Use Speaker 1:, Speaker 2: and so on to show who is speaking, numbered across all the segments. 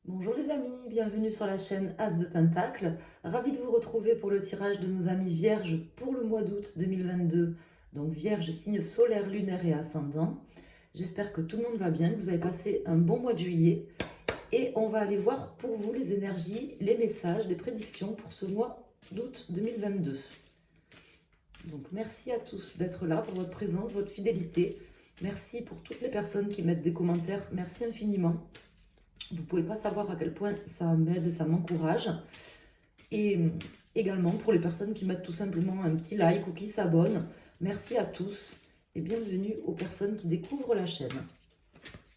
Speaker 1: Bonjour les amis, bienvenue sur la chaîne As de Pentacle. Ravi de vous retrouver pour le tirage de nos amis vierges pour le mois d'août 2022. Donc vierge, signe solaire, lunaire et ascendant. J'espère que tout le monde va bien, que vous avez passé un bon mois de juillet. Et on va aller voir pour vous les énergies, les messages, les prédictions pour ce mois d'août 2022. Donc merci à tous d'être là, pour votre présence, votre fidélité. Merci pour toutes les personnes qui mettent des commentaires. Merci infiniment. Vous ne pouvez pas savoir à quel point ça m'aide et ça m'encourage. Et également pour les personnes qui mettent tout simplement un petit like ou qui s'abonnent. Merci à tous et bienvenue aux personnes qui découvrent la chaîne.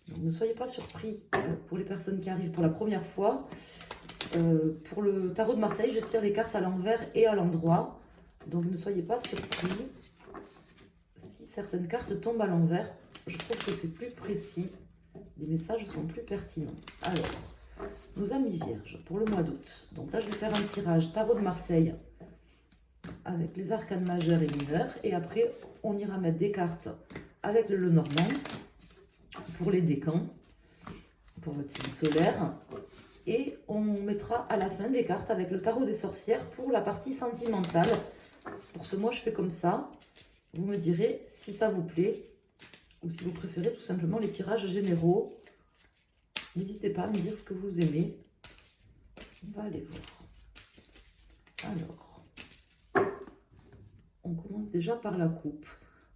Speaker 1: Donc, ne soyez pas surpris pour les personnes qui arrivent pour la première fois. Pour le tarot de Marseille, je tire les cartes à l'envers et à l'endroit. Donc ne soyez pas surpris. Si certaines cartes tombent à l'envers, je trouve que c'est plus précis. Les messages sont plus pertinents. Alors, nos amis vierges pour le mois d'août. Donc là, je vais faire un tirage tarot de Marseille avec les arcanes majeurs et mineurs. Et après, on ira mettre des cartes avec le Lenormand pour les décans, pour votre signe solaire. Et on mettra à la fin des cartes avec le tarot des sorcières pour la partie sentimentale. Pour ce mois, je fais comme ça. Vous me direz si ça vous plaît ou si vous préférez tout simplement les tirages généraux. N'hésitez pas à me dire ce que vous aimez. On va aller voir. Alors, on commence déjà par la coupe.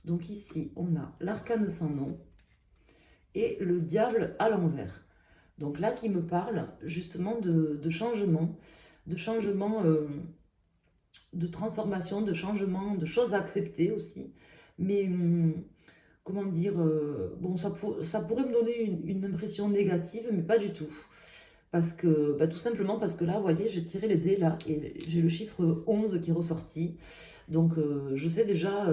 Speaker 1: Donc ici, on a l'arcane sans nom et le diable à l'envers. Donc là, qui me parle justement de changement, de transformation, de changement, de choses à accepter aussi. Mais comment dire, bon, ça pourrait me donner une impression négative, mais pas du tout. Parce que, tout simplement parce que là, vous voyez, j'ai tiré les dés là, et j'ai le chiffre 11 qui est ressorti. Donc, je sais déjà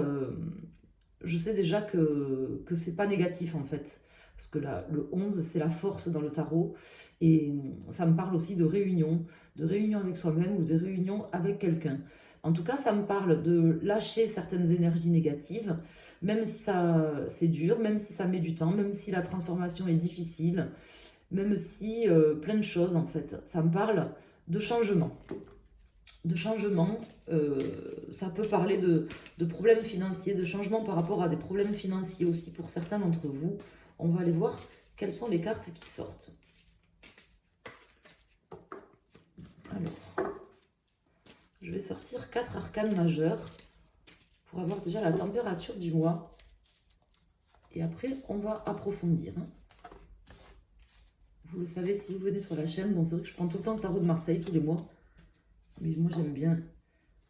Speaker 1: que c'est pas négatif en fait. Parce que là, le 11, c'est la force dans le tarot. Et ça me parle aussi de réunion avec soi-même ou de réunion avec quelqu'un. En tout cas, ça me parle de lâcher certaines énergies négatives, même si ça c'est dur, même si ça met du temps, même si la transformation est difficile, même si plein de choses en fait. Ça me parle de changement. Ça peut parler de problèmes financiers, de changement par rapport à des problèmes financiers aussi pour certains d'entre vous. On va aller voir quelles sont les cartes qui sortent. Alors, je vais sortir 4 arcanes majeures pour avoir déjà la température du mois. Et après, on va approfondir. Vous le savez, si vous venez sur la chaîne, bon, c'est vrai que je prends tout le temps le tarot de Marseille tous les mois. Mais moi, j'aime bien.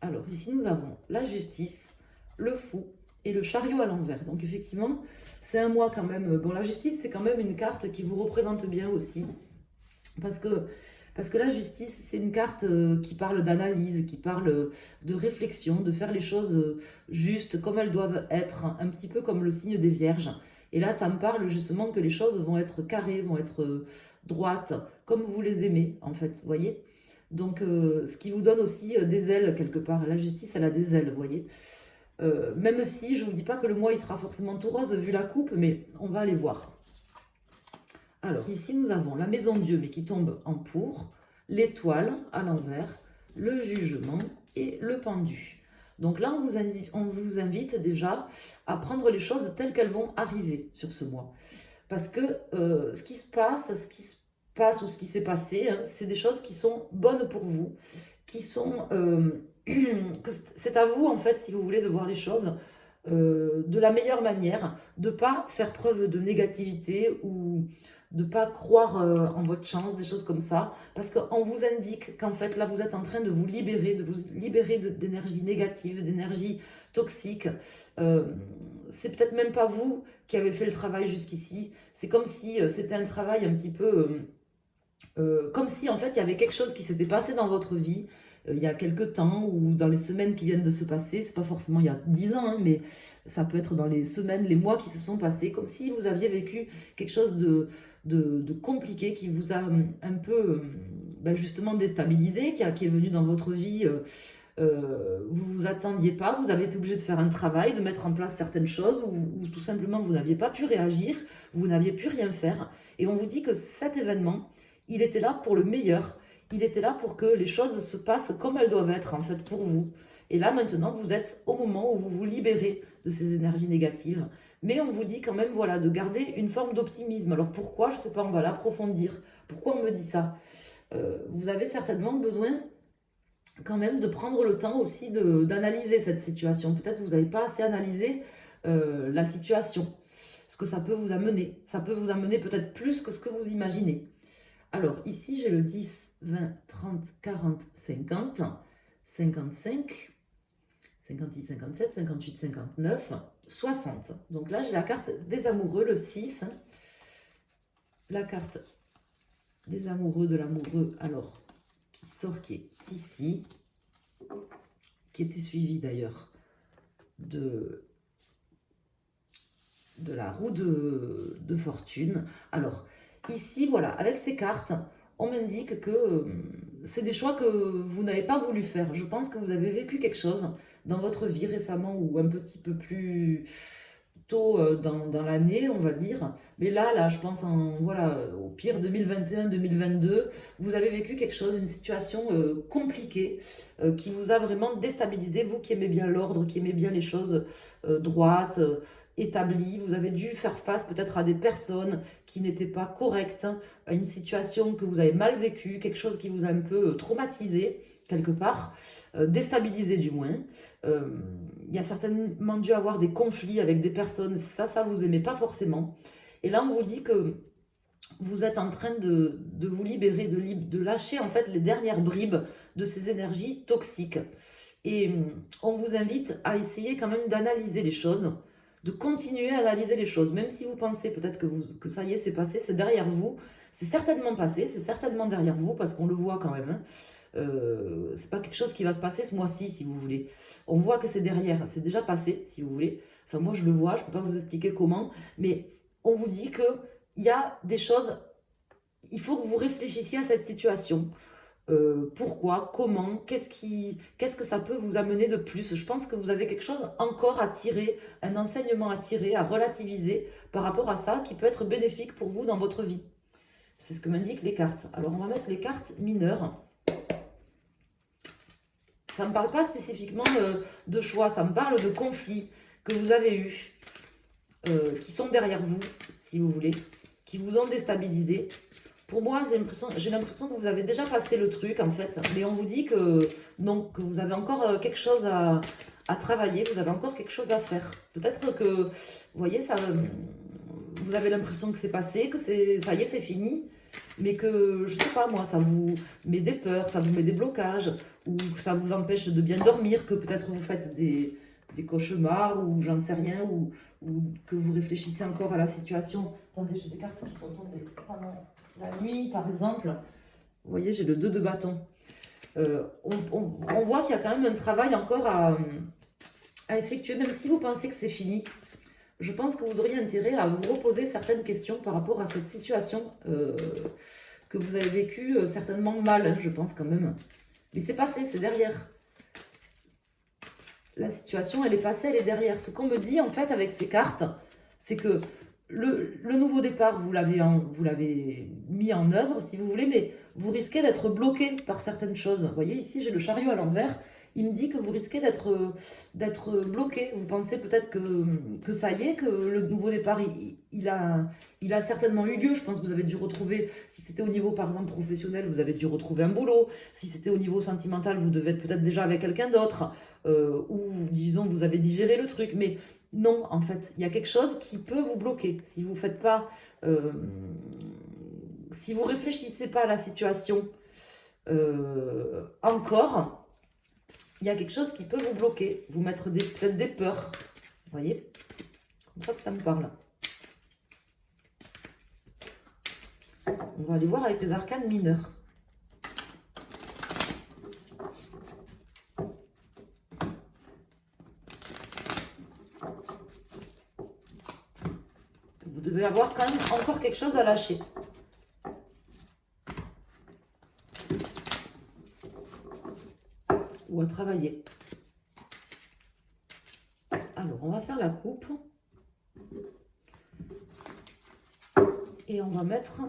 Speaker 1: Alors, ici, nous avons la justice, le fou et le chariot à l'envers. Donc, effectivement, c'est un mois quand même. Bon, la justice, c'est quand même une carte qui vous représente bien aussi. Parce que la justice, c'est une carte qui parle d'analyse, qui parle de réflexion, de faire les choses justes, comme elles doivent être, un petit peu comme le signe des vierges. Et là, ça me parle justement que les choses vont être carrées, vont être droites, comme vous les aimez, en fait, vous voyez. Donc, ce qui vous donne aussi des ailes, quelque part. La justice, elle a des ailes, vous voyez. Même si, je ne vous dis pas que le mois, il sera forcément tout rose, vu la coupe, mais on va aller voir. Alors, ici, nous avons la maison de Dieu, mais qui tombe en pour, l'étoile à l'envers, le jugement et le pendu. Donc là, on vous invite déjà à prendre les choses telles qu'elles vont arriver sur ce mois. Parce que ce qui se passe ou ce qui s'est passé, hein, c'est des choses qui sont bonnes pour vous, qui sont... que c'est à vous, en fait, si vous voulez, de voir les choses de la meilleure manière, de ne pas faire preuve de négativité ou de ne pas croire en votre chance, des choses comme ça, parce qu'on vous indique qu'en fait, là, vous êtes en train de vous libérer d'énergie négative, d'énergie toxique. C'est peut-être même pas vous qui avez fait le travail jusqu'ici, c'est comme si c'était un travail un petit peu... comme si, en fait, il y avait quelque chose qui s'était passé dans votre vie, il y a quelques temps ou dans les semaines qui viennent de se passer, c'est pas forcément il y a 10 ans, hein, mais ça peut être dans les semaines, les mois qui se sont passés, comme si vous aviez vécu quelque chose de compliqué qui vous a un peu justement déstabilisé, qui est venu dans votre vie, vous vous attendiez pas, vous avez été obligé de faire un travail, de mettre en place certaines choses, ou tout simplement vous n'aviez pas pu réagir, vous n'aviez pu rien faire, et on vous dit que cet événement, il était là pour le meilleur. Il était là pour que les choses se passent comme elles doivent être, en fait, pour vous. Et là, maintenant, vous êtes au moment où vous vous libérez de ces énergies négatives. Mais on vous dit quand même, voilà, de garder une forme d'optimisme. Alors pourquoi? Je ne sais pas, on va l'approfondir. Pourquoi on me dit ça? Vous avez certainement besoin quand même de prendre le temps aussi d'analyser cette situation. Peut-être que vous n'avez pas assez analysé la situation, ce que ça peut vous amener. Ça peut vous amener peut-être plus que ce que vous imaginez. Alors ici, j'ai le 10, 20, 30, 40, 50, 55, 56, 57, 58, 59, 60. Donc là, j'ai la carte des amoureux, le 6. La carte des amoureux, de l'amoureux, alors, qui sort, qui est ici, qui était suivi d'ailleurs de la roue de fortune. Alors, ici, voilà, avec ces cartes, on m'indique que c'est des choix que vous n'avez pas voulu faire. Je pense que vous avez vécu quelque chose dans votre vie récemment ou un petit peu plus tôt dans l'année, on va dire. Mais là, je pense voilà, au pire 2021-2022, vous avez vécu quelque chose, une situation compliquée qui vous a vraiment déstabilisé. Vous qui aimez bien l'ordre, qui aimez bien les choses droites, établies, vous avez dû faire face peut-être à des personnes qui n'étaient pas correctes, à une situation que vous avez mal vécue, quelque chose qui vous a un peu traumatisé quelque part, déstabilisé du moins. Il y a certainement dû avoir des conflits avec des personnes, ça vous aimez pas forcément. Et là, on vous dit que vous êtes en train de vous libérer, de lâcher en fait les dernières bribes de ces énergies toxiques. Et on vous invite à essayer quand même d'analyser les choses, de continuer à analyser les choses, même si vous pensez peut-être que ça y est, c'est passé, c'est derrière vous. C'est certainement passé, c'est certainement derrière vous, parce qu'on le voit quand même. Hein. C'est pas quelque chose qui va se passer ce mois-ci, si vous voulez. On voit que c'est derrière, c'est déjà passé, si vous voulez. Enfin, moi, je le vois, je peux pas vous expliquer comment, mais on vous dit que il y a des choses, il faut que vous réfléchissiez à cette situation. Pourquoi, comment, qu'est-ce que ça peut vous amener de plus? Je pense que vous avez quelque chose encore à tirer, un enseignement à tirer, à relativiser par rapport à ça qui peut être bénéfique pour vous dans votre vie. C'est ce que m'indiquent les cartes. Alors, on va mettre les cartes mineures. Ça ne me parle pas spécifiquement de choix, ça me parle de conflits que vous avez eus, qui sont derrière vous, si vous voulez, qui vous ont déstabilisé. Pour moi, j'ai l'impression que vous avez déjà passé le truc, en fait, mais on vous dit que non, que vous avez encore quelque chose à travailler, vous avez encore quelque chose à faire. Peut-être que, vous voyez, vous avez l'impression que c'est passé, que ça y est, c'est fini, mais que, je sais pas moi, ça vous met des peurs, ça vous met des blocages, ou que ça vous empêche de bien dormir, que peut-être vous faites des cauchemars, ou j'en sais rien, ou que vous réfléchissez encore à la situation. Attendez, j'ai des cartes qui sont tombées pendant la nuit, par exemple. Vous voyez, j'ai le 2 de bâton. On voit qu'il y a quand même un travail encore à effectuer, même si vous pensez que c'est fini. Je pense que vous auriez intérêt à vous reposer certaines questions par rapport à cette situation que vous avez vécue certainement mal, hein, je pense quand même. Mais c'est passé, c'est derrière. La situation, elle est passée, elle est derrière. Ce qu'on me dit, en fait, avec ces cartes, c'est que le nouveau départ, vous l'avez mis en œuvre, si vous voulez, mais vous risquez d'être bloqué par certaines choses. Vous voyez, ici, j'ai le chariot à l'envers. Il me dit que vous risquez d'être bloqué. Vous pensez peut-être que ça y est, que le nouveau départ, il a certainement eu lieu. Je pense que vous avez dû retrouver, si c'était au niveau, par exemple, professionnel, vous avez dû retrouver un boulot. Si c'était au niveau sentimental, vous devez être peut-être déjà avec quelqu'un d'autre. Ou, disons, vous avez digéré le truc. Mais non, en fait, il y a quelque chose qui peut vous bloquer. Si vous faites pas... si vous réfléchissez pas à la situation encore... Il y a quelque chose qui peut vous bloquer, vous mettre peut-être des peurs. Vous voyez? Comme ça que ça me parle. On va aller voir avec les arcanes mineurs. Vous devez avoir quand même encore quelque chose à lâcher. Ou à travailler. Alors, on va faire la coupe. Et on va mettre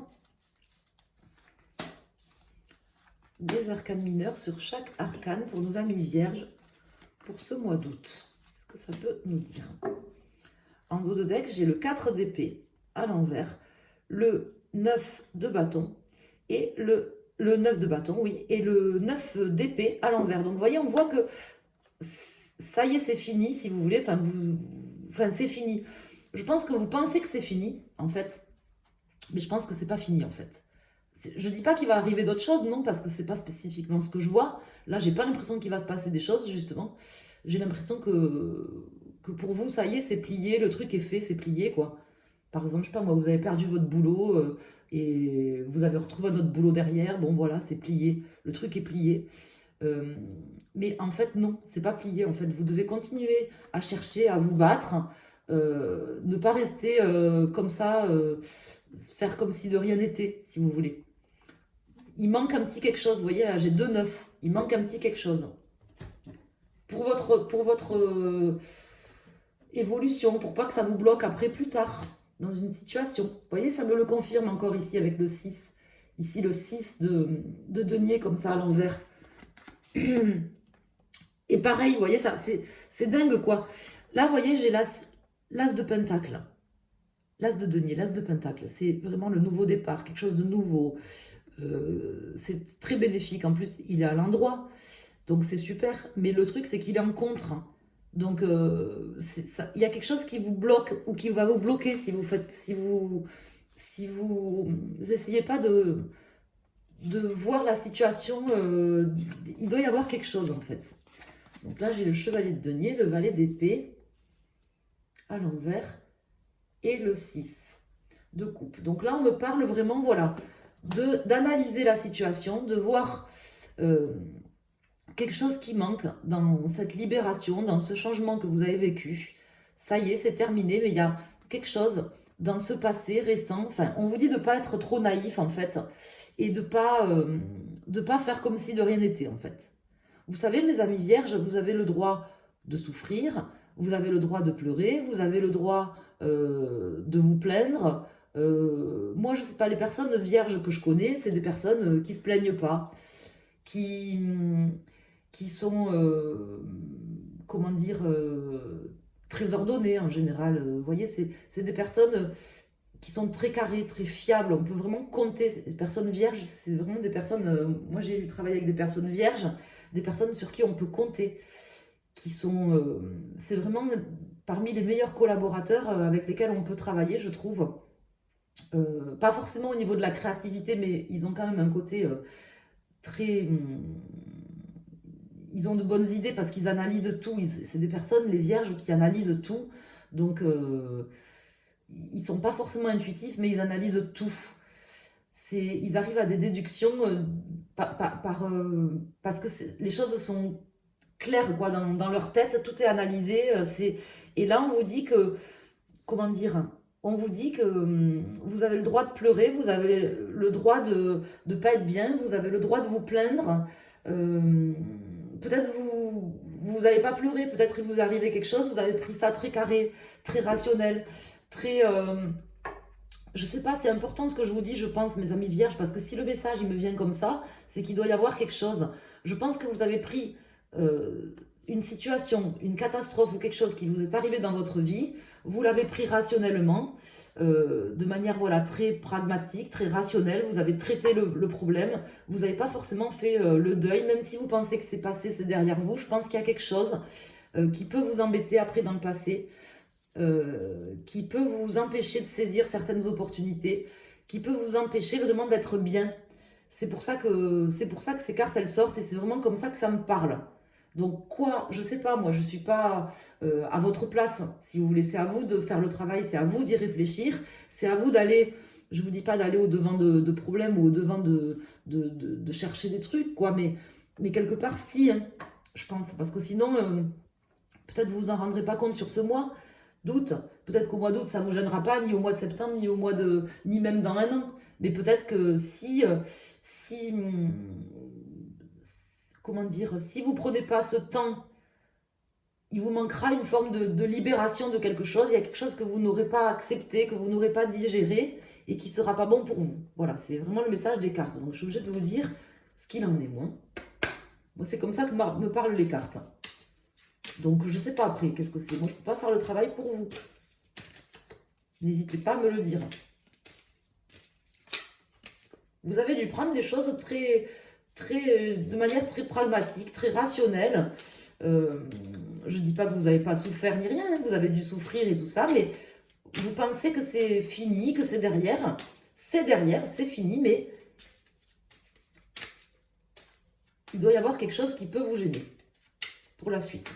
Speaker 1: des arcanes mineurs sur chaque arcane pour nos amis vierges pour ce mois d'août. Qu'est-ce que ça peut nous dire? En dos de deck, j'ai le 4 d'épée à l'envers, le 9 de bâton et le 9 de bâton, oui, et le 9 d'épée à l'envers. Donc, vous voyez, on voit que ça y est, c'est fini, si vous voulez. Enfin, c'est fini. Je pense que vous pensez que c'est fini, en fait. Mais je pense que c'est pas fini, en fait. Je dis pas qu'il va arriver d'autres choses, non, parce que c'est pas spécifiquement ce que je vois. Là, j'ai pas l'impression qu'il va se passer des choses, justement. J'ai l'impression que pour vous, ça y est, c'est plié, le truc est fait, c'est plié, quoi. Par exemple, je sais pas moi, vous avez perdu votre boulot et vous avez retrouvé un autre boulot derrière. Bon, voilà, c'est plié. Le truc est plié. Mais en fait, non, c'est pas plié. En fait, vous devez continuer à chercher, à vous battre. Ne pas rester comme ça, faire comme si de rien n'était, si vous voulez. Il manque un petit quelque chose. Vous voyez, là, j'ai 2 9. Il manque un petit quelque chose. Pour votre évolution, pour pas que ça vous bloque après plus tard, dans une situation. Vous voyez, ça me le confirme encore ici avec le 6. Ici, le 6 de denier comme ça à l'envers. Et pareil, vous voyez, ça, c'est dingue, quoi. Là, vous voyez, j'ai l'as de pentacle. L'as de denier, l'as de pentacle. C'est vraiment le nouveau départ, quelque chose de nouveau. C'est très bénéfique. En plus, il est à l'endroit. Donc, c'est super. Mais le truc, c'est qu'il est en contre. Donc, il y a quelque chose qui vous bloque ou qui va vous bloquer si vous essayez pas de voir la situation. Il doit y avoir quelque chose, en fait. Donc là, j'ai le chevalier de denier, le valet d'épée à l'envers et le 6 de coupe. Donc là, on me parle vraiment, voilà, d'analyser la situation, de voir quelque chose qui manque dans cette libération, dans ce changement que vous avez vécu. Ça y est, c'est terminé, mais il y a quelque chose dans ce passé récent. Enfin, on vous dit de ne pas être trop naïf, en fait, et de pas faire comme si de rien n'était, en fait. Vous savez, mes amis vierges, vous avez le droit de souffrir, vous avez le droit de pleurer, vous avez le droit de vous plaindre. Moi, je ne sais pas, les personnes vierges que je connais, c'est des personnes qui ne se plaignent pas, qui sont, comment dire, très ordonnées en général. Vous voyez, c'est des personnes qui sont très carrées, très fiables. On peut vraiment compter. Les personnes vierges, c'est vraiment des personnes... moi, j'ai eu travaillé avec des personnes vierges, des personnes sur qui on peut compter, qui sont... c'est vraiment parmi les meilleurs collaborateurs avec lesquels on peut travailler, je trouve. Pas forcément au niveau de la créativité, mais ils ont quand même un côté très... ils ont de bonnes idées parce qu'ils analysent tout. C'est des personnes, les vierges, qui analysent tout. Donc, ils sont pas forcément intuitifs, mais ils analysent tout. Ils arrivent à des déductions parce que les choses sont claires, quoi, dans leur tête. Tout est analysé. Et là, on vous dit que... Comment dire? On vous dit que vous avez le droit de pleurer, vous avez le droit de ne pas être bien, vous avez le droit de vous plaindre. Peut-être vous n'avez pas pleuré, peut-être qu'il vous est arrivé quelque chose, vous avez pris ça très carré, très rationnel, très... je sais pas, c'est important ce que je vous dis, je pense, mes amis vierges, parce que si le message il me vient comme ça, c'est qu'il doit y avoir quelque chose. Je pense que vous avez pris une situation, une catastrophe ou quelque chose qui vous est arrivé dans votre vie, vous l'avez pris rationnellement, de manière voilà, très pragmatique, très rationnelle, vous avez traité le problème, vous n'avez pas forcément fait le deuil, même si vous pensez que c'est passé, c'est derrière vous, je pense qu'il y a quelque chose qui peut vous embêter après dans le passé, qui peut vous empêcher de saisir certaines opportunités, qui peut vous empêcher vraiment d'être bien. C'est pour ça que ces cartes elles sortent et c'est vraiment comme ça que ça me parle. Donc quoi, je sais pas, moi je suis pas à votre place, si vous voulez, c'est à vous de faire le travail, c'est à vous d'y réfléchir, c'est à vous d'aller, je vous dis pas d'aller au devant de problèmes ou au devant de chercher des trucs, quoi, mais quelque part si, hein, je pense, parce que sinon, peut-être vous vous en rendrez pas compte sur ce mois d'août, peut-être qu'au mois d'août ça vous gênera pas, ni au mois de septembre, ni même dans un an, mais peut-être que si comment dire, si vous prenez pas ce temps, il vous manquera une forme de libération de quelque chose. Il y a quelque chose que vous n'aurez pas accepté, que vous n'aurez pas digéré et qui sera pas bon pour vous. Voilà, c'est vraiment le message des cartes. Donc je suis obligée de vous dire, ce qu'il en est moins. Moi, c'est comme ça que me parlent les cartes. Donc, je ne sais pas après, qu'est-ce que c'est. Moi, je ne peux pas faire le travail pour vous. N'hésitez pas à me le dire. Vous avez dû prendre les choses de manière très pragmatique, très rationnelle. Je ne dis pas que vous n'avez pas souffert ni rien, hein, vous avez dû souffrir et tout ça, mais vous pensez que c'est fini, que c'est derrière. C'est derrière, c'est fini, mais il doit y avoir quelque chose qui peut vous gêner pour la suite.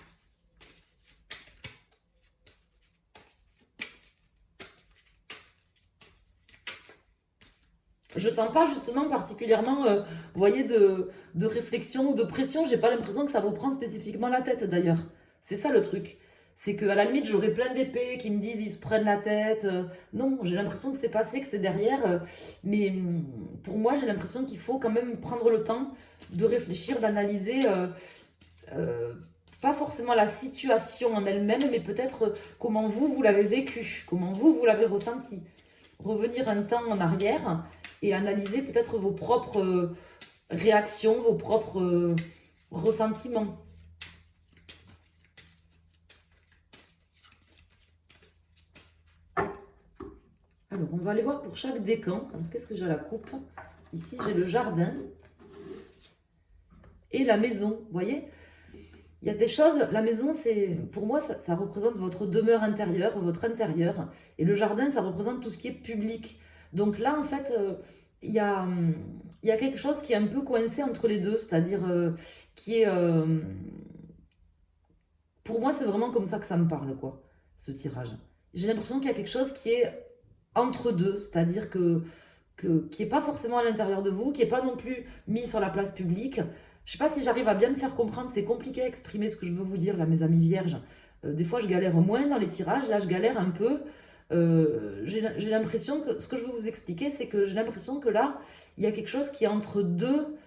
Speaker 1: Je sens pas justement particulièrement, vous voyez, de réflexion ou de pression. J'ai pas l'impression que ça vous prend spécifiquement la tête d'ailleurs. C'est ça le truc. C'est qu'à la limite, j'aurais plein d'épées qui me disent ils se prennent la tête. Non, j'ai l'impression que c'est passé, que c'est derrière. Mais pour moi, j'ai l'impression qu'il faut quand même prendre le temps de réfléchir, d'analyser. Pas forcément la situation en elle-même, mais peut-être comment vous l'avez vécu, comment vous l'avez ressenti. Revenir un temps en arrière et analyser peut-être vos propres réactions, vos propres ressentiments. Alors, on va aller voir pour chaque décan. Alors, qu'est-ce que j'ai à la coupe? Ici, j'ai le jardin et la maison. Vous voyez, il y a des choses, la maison, c'est pour moi, ça représente votre demeure intérieure, votre intérieur. Et le jardin, ça représente tout ce qui est public. Donc là, en fait, il y a quelque chose qui est un peu coincé entre les deux, c'est-à-dire qui est... pour moi, c'est vraiment comme ça que ça me parle, quoi, ce tirage. J'ai l'impression qu'il y a quelque chose qui est entre deux, c'est-à-dire qui n'est pas forcément à l'intérieur de vous, qui n'est pas non plus mis sur la place publique. Je ne sais pas si j'arrive à bien me faire comprendre, c'est compliqué à exprimer ce que je veux vous dire, là, mes amis vierges. Des fois, je galère moins dans les tirages, là, je galère un peu. J'ai l'impression que, ce que je veux vous expliquer, c'est que j'ai l'impression que là, il y a quelque chose qui est entre deux,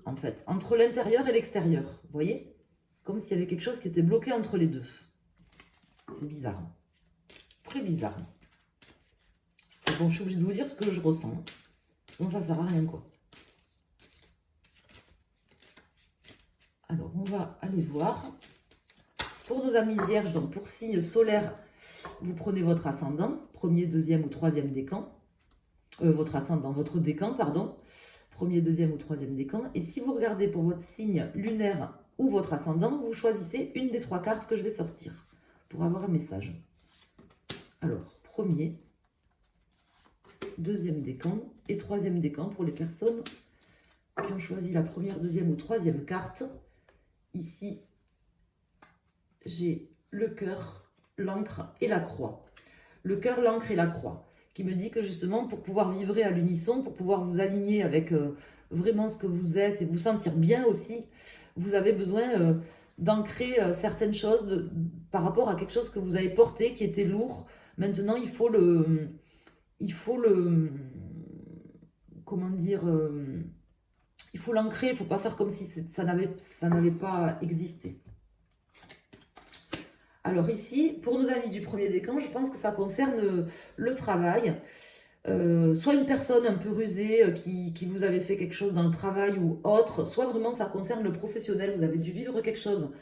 Speaker 1: en fait, entre l'intérieur et l'extérieur, vous voyez? Comme s'il y avait quelque chose qui était bloqué entre les deux. C'est bizarre. Très bizarre. Bon, je suis obligée de vous dire ce que je ressens. Sinon, ça ne sert à rien, quoi. Alors, on va aller voir. Pour nos amis vierges, donc pour signe solaire, vous prenez votre ascendant, premier, deuxième ou troisième décan. Votre ascendant, votre décan, pardon. Premier, deuxième ou troisième décan. Et si vous regardez pour votre signe lunaire ou votre ascendant, vous choisissez une des trois cartes que je vais sortir pour avoir un message. Alors, premier, deuxième décan et troisième décan pour les personnes qui ont choisi la première, deuxième ou troisième carte. Ici, j'ai le cœur, l'encre et la croix. Le cœur, l'encre et la croix, qui me dit que justement, pour pouvoir vibrer à l'unisson, pour pouvoir vous aligner avec vraiment ce que vous êtes et vous sentir bien aussi, vous avez besoin d'ancrer certaines choses par rapport à quelque chose que vous avez porté, qui était lourd. Maintenant, il faut le comment dire, il faut l'ancrer, il ne faut pas faire comme si ça n'avait pas existé. Alors ici, pour nos amis du premier décan, je pense que ça concerne le travail. Soit une personne un peu rusée qui vous avait fait quelque chose dans le travail ou autre, soit vraiment ça concerne le professionnel, vous avez dû vivre quelque chose.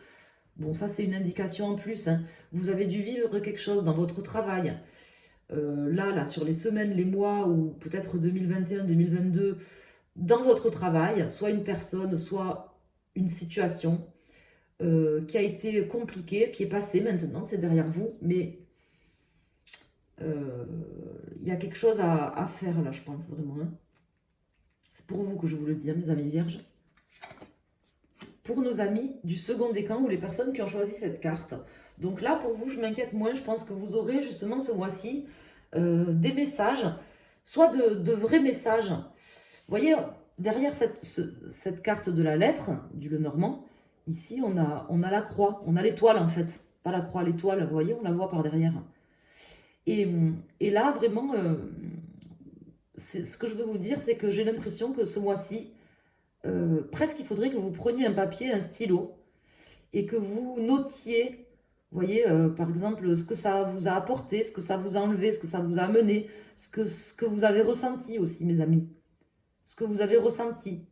Speaker 1: Bon, ça c'est une indication en plus, hein. Vous avez dû vivre quelque chose dans votre travail. Là, sur les semaines, les mois ou peut-être 2021, 2022, dans votre travail, soit une personne, soit une situation qui a été compliquée, qui est passée maintenant, c'est derrière vous, mais il y a quelque chose à faire là, je pense vraiment. Hein. C'est pour vous que je vous le dis, hein, mes amis vierges. Pour nos amis du second décan ou les personnes qui ont choisi cette carte. Donc là, pour vous, je m'inquiète moins. Je pense que vous aurez justement ce mois-ci des messages, soit de vrais messages. Vous voyez, derrière cette carte de la lettre, du Lenormand, ici, on a la croix. On a l'étoile, en fait. Pas la croix, l'étoile. Vous voyez, on la voit par derrière. Et là, vraiment, ce que je veux vous dire, c'est que j'ai l'impression que ce mois-ci, presque il faudrait que vous preniez un papier, un stylo, et que vous notiez, vous voyez, par exemple, ce que ça vous a apporté, ce que ça vous a enlevé, ce que ça vous a amené, ce que vous avez ressenti aussi, mes amis. Ce que vous avez ressenti.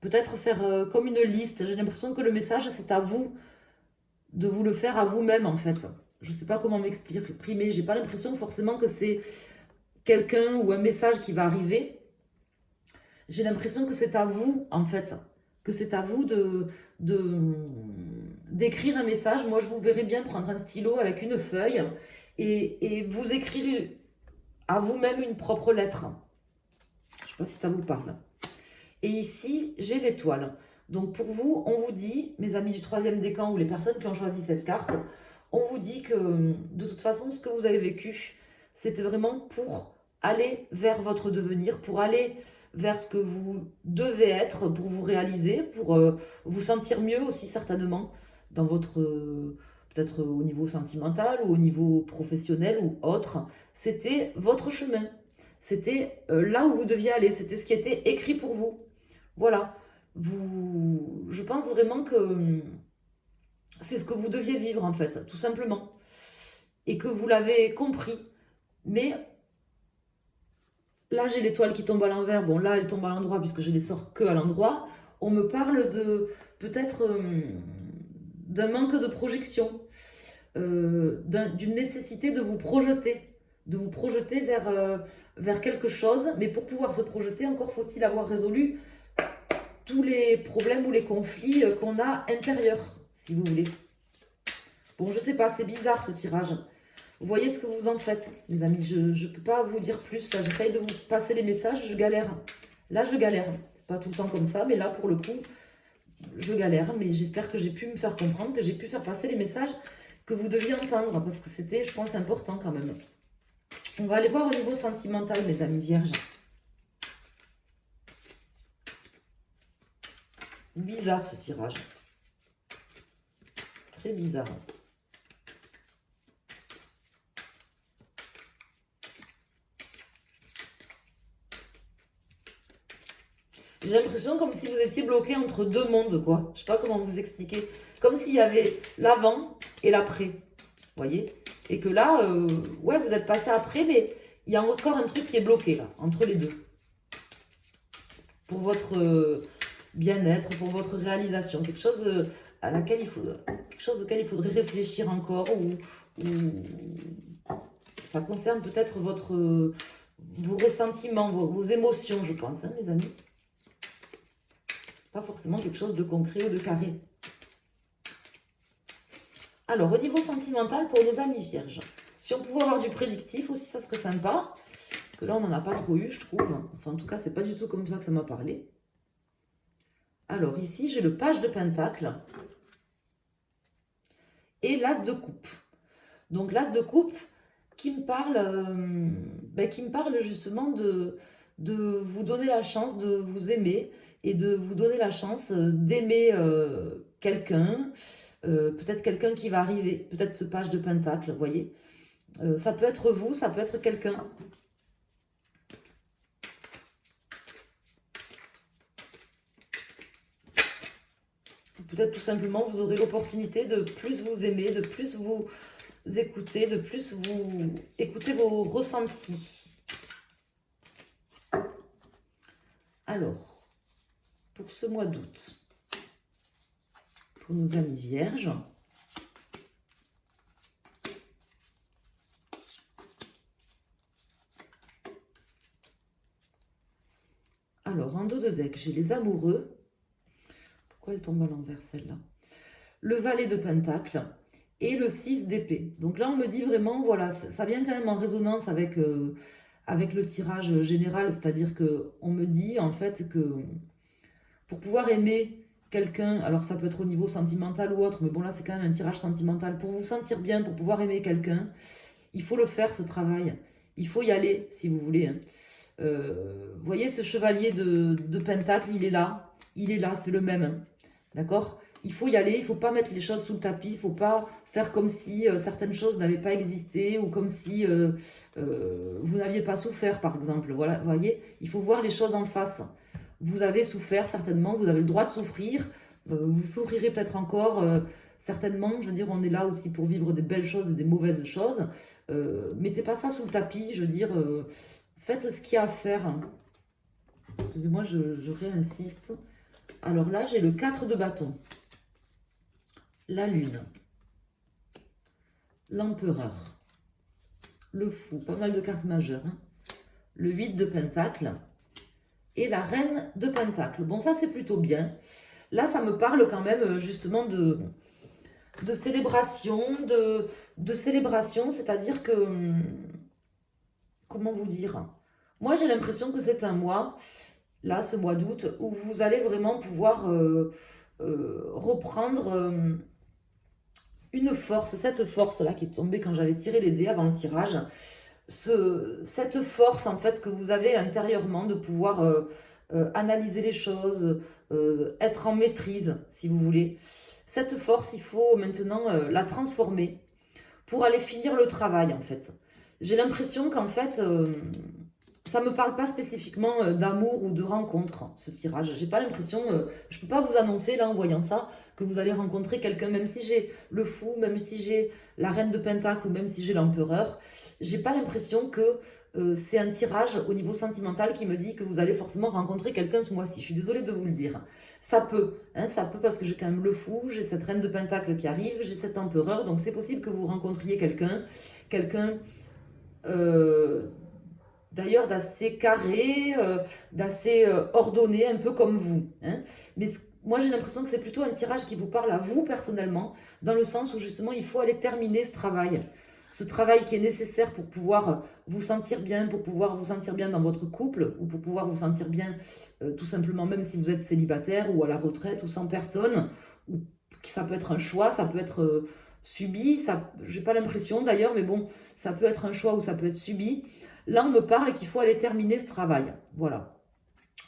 Speaker 1: peut-être faire comme une liste. J'ai l'impression que le message, c'est à vous de vous le faire à vous-même, en fait. Je ne sais pas comment m'exprimer. J'ai pas l'impression forcément que c'est quelqu'un ou un message qui va arriver. J'ai l'impression que c'est à vous, en fait. Que c'est à vous d'écrire un message. Moi, je vous verrais bien prendre un stylo avec une feuille et vous écrire à vous-même une propre lettre. Je ne sais pas si ça vous parle. Et ici, j'ai l'étoile. Donc pour vous, on vous dit, mes amis du troisième décan ou les personnes qui ont choisi cette carte, on vous dit que de toute façon, ce que vous avez vécu, c'était vraiment pour aller vers votre devenir, pour aller vers ce que vous devez être, pour vous réaliser, pour vous sentir mieux aussi certainement dans votre, peut-être au niveau sentimental ou au niveau professionnel ou autre. C'était votre chemin. C'était là où vous deviez aller. C'était ce qui était écrit pour vous. Voilà. Je pense vraiment que c'est ce que vous deviez vivre en fait, tout simplement. Et que vous l'avez compris. Mais là, j'ai l'étoile qui tombe à l'envers. Bon, là, elle tombe à l'endroit puisque je les sors que à l'endroit. On me parle de peut-être d'un manque de projection, d'une nécessité de vous projeter vers quelque chose. Mais pour pouvoir se projeter, encore faut-il avoir résolu tous les problèmes ou les conflits qu'on a intérieurs, si vous voulez. Bon, je sais pas, c'est bizarre ce tirage. Vous voyez ce que vous en faites, mes amis. Je ne peux pas vous dire plus. Là, j'essaye de vous passer les messages, je galère. Là, je galère. C'est pas tout le temps comme ça, mais là, pour le coup, je galère. Mais j'espère que j'ai pu me faire comprendre, que j'ai pu faire passer les messages que vous deviez entendre, parce que c'était, je pense, important quand même. On va aller voir au niveau sentimental, mes amis vierges. Bizarre ce tirage. Très bizarre. J'ai l'impression comme si vous étiez bloqué entre deux mondes, quoi. Je sais pas comment vous expliquer. Comme s'il y avait l'avant et l'après. Vous voyez? Et que là, ouais, vous êtes passé après, mais il y a encore un truc qui est bloqué, là, entre les deux. Pour votre bien-être, pour votre réalisation. Quelque chose à laquelle quelque chose auquel il faudrait réfléchir encore. Ou ça concerne peut-être vos ressentiments, vos émotions, je pense, hein, mes amis. Pas forcément quelque chose de concret ou de carré. Alors, au niveau sentimental, pour nos amis vierges, si on pouvait avoir du prédictif aussi, ça serait sympa. Parce que là, on n'en a pas trop eu, je trouve. Enfin, en tout cas, c'est pas du tout comme ça que ça m'a parlé. Alors, ici, j'ai le page de pentacle et l'as de coupe. Donc, l'as de coupe qui me parle justement de vous donner la chance de vous aimer et de vous donner la chance d'aimer quelqu'un, peut-être quelqu'un qui va arriver, peut-être ce page de pentacle, vous voyez. Ça peut être vous, ça peut être quelqu'un. Peut-être tout simplement, vous aurez l'opportunité de plus vous aimer, de plus vous écouter, de plus vous écouter vos ressentis. Alors, pour ce mois d'août, pour nos amis vierges, alors en dos de deck, j'ai les amoureux. Pourquoi elle tombe à l'envers celle-là? Le valet de pentacle et le 6 d'épée. Donc là, on me dit vraiment, voilà, ça vient quand même en résonance avec, avec le tirage général, c'est-à-dire qu'on me dit en fait que pour pouvoir aimer quelqu'un, alors ça peut être au niveau sentimental ou autre, mais bon là c'est quand même un tirage sentimental, pour vous sentir bien, pour pouvoir aimer quelqu'un, il faut le faire ce travail, il faut y aller si vous voulez. Hein. Vous voyez ce chevalier de pentacle, il est là, c'est le même, hein. D'accord? Il faut y aller, il ne faut pas mettre les choses sous le tapis, il ne faut pas faire comme si certaines choses n'avaient pas existé ou comme si vous n'aviez pas souffert, par exemple. Voilà, vous voyez, il faut voir les choses en face. Vous avez souffert, certainement, vous avez le droit de souffrir, vous souffrirez peut-être encore, certainement. Je veux dire, on est là aussi pour vivre des belles choses et des mauvaises choses. Mettez pas ça sous le tapis, je veux dire, faites ce qu'il y a à faire. Excusez-moi, je réinsiste. Alors là, j'ai le 4 de bâton, la lune, l'empereur, le fou, pas mal de cartes majeures, hein, le 8 de pentacle et la reine de pentacle. Bon, ça, c'est plutôt bien. Là, ça me parle quand même justement de célébration, de célébration, c'est-à-dire que, comment vous dire? Moi, j'ai l'impression que c'est un mois, là, ce mois d'août, où vous allez vraiment pouvoir reprendre une force, cette force-là qui est tombée quand j'avais tiré les dés avant le tirage, cette force, en fait, que vous avez intérieurement de pouvoir analyser les choses, être en maîtrise, si vous voulez. Cette force, il faut maintenant la transformer pour aller finir le travail, en fait. J'ai l'impression qu'en fait, ça ne me parle pas spécifiquement d'amour ou de rencontre, ce tirage. J'ai pas l'impression, je peux pas vous annoncer, là, en voyant ça, que vous allez rencontrer quelqu'un, même si j'ai le fou, même si j'ai la reine de pentacle ou même si j'ai l'empereur. J'ai pas l'impression que c'est un tirage au niveau sentimental qui me dit que vous allez forcément rencontrer quelqu'un ce mois-ci. Je suis désolée de vous le dire. Ça peut, hein, ça peut parce que j'ai quand même le fou, j'ai cette reine de pentacle qui arrive, j'ai cet empereur, donc c'est possible que vous rencontriez quelqu'un d'ailleurs d'assez carré, d'assez ordonné, un peu comme vous, hein. Mais moi j'ai l'impression que c'est plutôt un tirage qui vous parle à vous personnellement, dans le sens où justement il faut aller terminer ce travail qui est nécessaire pour pouvoir vous sentir bien, pour pouvoir vous sentir bien dans votre couple, ou pour pouvoir vous sentir bien tout simplement même si vous êtes célibataire ou à la retraite ou sans personne, ou ça peut être un choix, ça peut être subi, ça, j'ai pas l'impression d'ailleurs, mais bon, ça peut être un choix ou ça peut être subi. Là, on me parle qu'il faut aller terminer ce travail. Voilà.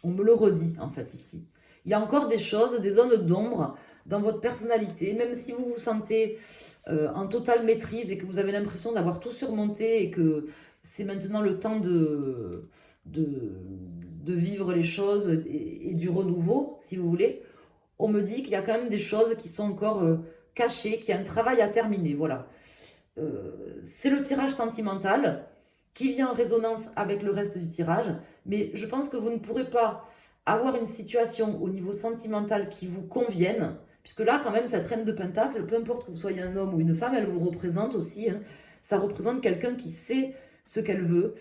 Speaker 1: On me le redit, en fait, ici. Il y a encore des choses, des zones d'ombre dans votre personnalité, même si vous vous sentez en totale maîtrise et que vous avez l'impression d'avoir tout surmonté et que c'est maintenant le temps de vivre les choses et du renouveau, si vous voulez. On me dit qu'il y a quand même des choses qui sont encore cachées, qu'il y a un travail à terminer. Voilà. C'est le tirage sentimental qui vient en résonance avec le reste du tirage, mais je pense que vous ne pourrez pas avoir une situation au niveau sentimental qui vous convienne, puisque là, quand même, cette reine de pentacle, peu importe que vous soyez un homme ou une femme, elle vous représente aussi, hein. Ça représente quelqu'un qui sait ce qu'elle veut,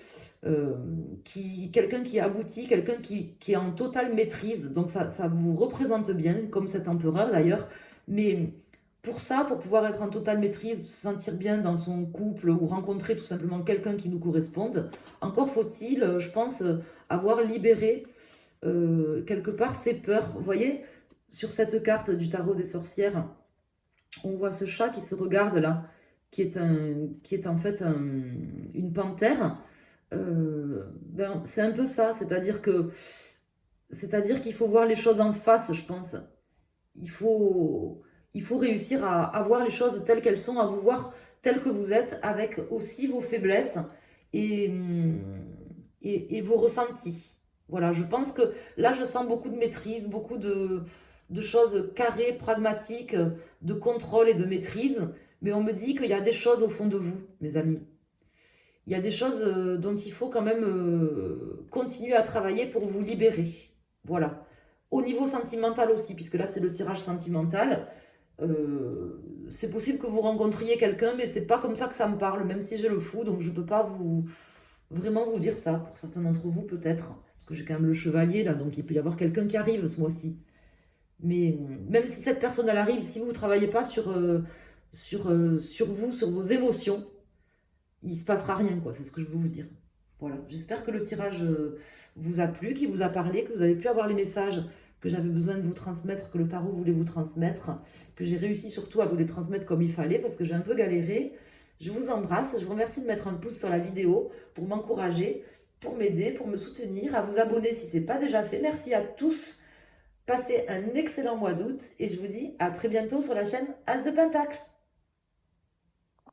Speaker 1: quelqu'un qui aboutit, quelqu'un qui est en totale maîtrise, donc ça vous représente bien, comme cet empereur d'ailleurs, mais pour ça, pour pouvoir être en totale maîtrise, se sentir bien dans son couple ou rencontrer tout simplement quelqu'un qui nous corresponde, encore faut-il, je pense, avoir libéré quelque part ses peurs. Vous voyez, sur cette carte du tarot des sorcières, on voit ce chat qui se regarde là, qui est en fait une panthère. C'est un peu ça, c'est-à-dire qu'il faut voir les choses en face, je pense. Il faut réussir à voir les choses telles qu'elles sont, à vous voir telles que vous êtes, avec aussi vos faiblesses et, vos ressentis. Voilà, je pense que là, je sens beaucoup de maîtrise, beaucoup de choses carrées, pragmatiques, de contrôle et de maîtrise. Mais on me dit qu'il y a des choses au fond de vous, mes amis. Il y a des choses dont il faut quand même continuer à travailler pour vous libérer. Voilà. Au niveau sentimental aussi, puisque là, c'est le tirage sentimental. C'est possible que vous rencontriez quelqu'un, mais c'est pas comme ça que ça me parle, même si j'ai le fou, donc je peux pas vraiment vous dire ça. Pour certains d'entre vous, peut-être. Parce que j'ai quand même le chevalier, là, donc il peut y avoir quelqu'un qui arrive ce mois-ci. Mais même si cette personne, elle arrive, si vous ne travaillez pas sur vous, sur vos émotions, il se passera rien, quoi. C'est ce que je veux vous dire. Voilà. J'espère que le tirage vous a plu, qu'il vous a parlé, que vous avez pu avoir les messages que j'avais besoin de vous transmettre, que le tarot voulait vous transmettre, que j'ai réussi surtout à vous les transmettre comme il fallait, parce que j'ai un peu galéré. Je vous embrasse, je vous remercie de mettre un pouce sur la vidéo pour m'encourager, pour m'aider, pour me soutenir, à vous abonner si ce n'est pas déjà fait. Merci à tous, passez un excellent mois d'août et je vous dis à très bientôt sur la chaîne As de Pentacle.